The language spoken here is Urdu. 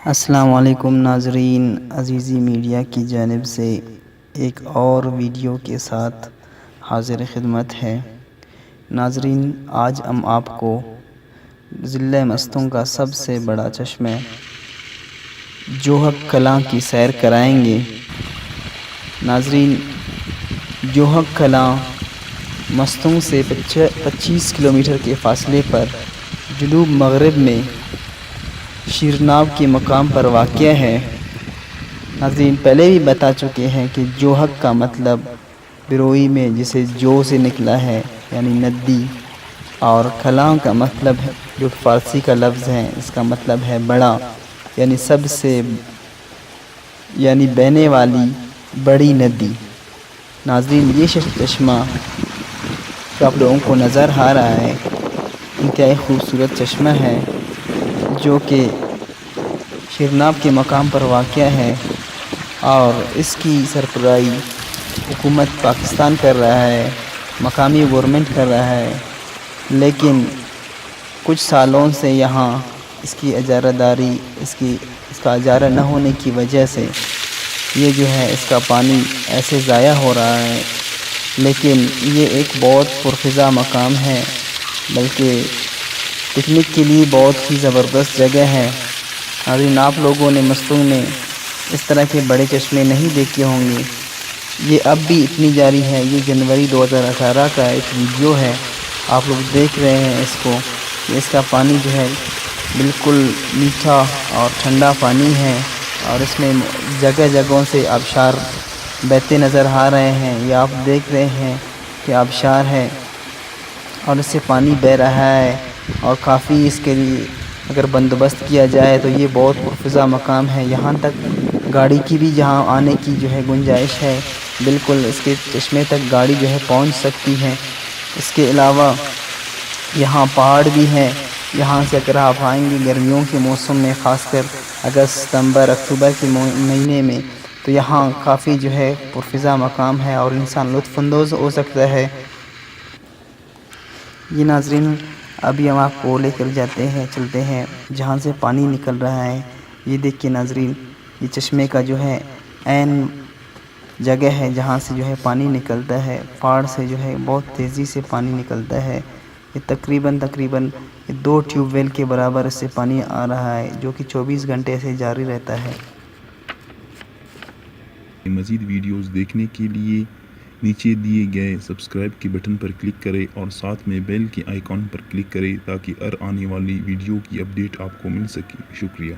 السلام علیکم ناظرین، عزیزی میڈیا کی جانب سے ایک اور ویڈیو کے ساتھ حاضر خدمت ہے۔ ناظرین، آج ہم آپ کو ضلع مستوں کا سب سے بڑا چشمہ جوہق کلاں کی سیر کرائیں گے۔ ناظرین، جوہق کلاں مستوں سے 25 کلومیٹر کے فاصلے پر جنوب مغرب میں شیرناب کے مقام پر واقع ہے۔ ناظرین، پہلے بھی بتا چکے ہیں کہ جوہق کا مطلب بروئی میں جسے جو سے نکلا ہے یعنی ندی، اور کلاں کا مطلب ہے جو فارسی کا لفظ ہے، اس کا مطلب ہے بڑا، یعنی سب سے یعنی بہنے والی بڑی ندی۔ ناظرین، یہ چشمہ جو آپ لوگوں کو نظر آ رہا ہے انتہائی خوبصورت چشمہ ہے جو کہ شیرناب کے مقام پر واقع ہے، اور اس کی سربراہی حکومت پاکستان کر رہا ہے، مقامی گورنمنٹ کر رہا ہے، لیکن کچھ سالوں سے یہاں اس کی اجارہ داری اس کا اجارہ نہ ہونے کی وجہ سے یہ جو ہے اس کا پانی ایسے ضائع ہو رہا ہے۔ لیکن یہ ایک بہت پرفضا مقام ہے، بلکہ پکنک کے لیے بہت ہی زبردست جگہ ہے۔ ناظرین، آپ لوگوں نے مستوں میں اس طرح کے بڑے چشمے نہیں دیکھے ہوں گے۔ یہ اب بھی اتنی جاری ہے۔ یہ جنوری 2018 کا ایک ویڈیو ہے، آپ لوگ دیکھ رہے ہیں اس کو، کہ اس کا پانی جو ہے بالکل میٹھا اور ٹھنڈا پانی ہے، اور اس میں جگہ جگہوں سے آبشار بہتے نظر آ رہے ہیں۔ یہ آپ دیکھ رہے ہیں کہ آبشار ہے اور اس سے پانی بہہ رہا ہے، اور کافی اس کے لیے اگر بندوبست کیا جائے تو یہ بہت پرفضا مقام ہے۔ یہاں تک گاڑی کی بھی جہاں آنے کی جو ہے گنجائش ہے، بالکل اس کے چشمے تک گاڑی جو ہے پہنچ سکتی ہے۔ اس کے علاوہ یہاں پہاڑ بھی ہیں، یہاں سے اگر آپ آئیں گے گرمیوں کے موسم میں، خاص کر اگست، ستمبر، اکتوبر کے مہینے میں، تو یہاں کافی جو ہے پرفضا مقام ہے اور انسان لطف اندوز ہو سکتا ہے۔ یہ ناظرین، ابھی ہم آپ کو لے کر جاتے ہیں، چلتے ہیں جہاں سے پانی نکل رہا ہے۔ یہ دیکھیے ناظرین، یہ چشمے کا جو ہے عین جگہ ہے جہاں سے جو ہے پانی نکلتا ہے، پہاڑ سے جو ہے بہت تیزی سے پانی نکلتا ہے۔ یہ تقریباً 2 ٹیوب ویل کے برابر اس سے پانی آ رہا ہے، جو کہ 24 گھنٹے سے جاری رہتا ہے۔ مزید ویڈیوز دیکھنے کے لیے نیچے دیے گئے سبسکرائب کے بٹن پر کلک کریں اور ساتھ میں بیل کے آئیکن پر کلک کریں تاکہ ہر آنے والی ویڈیو کی اپڈیٹ آپ کو مل سکے۔ شکریہ۔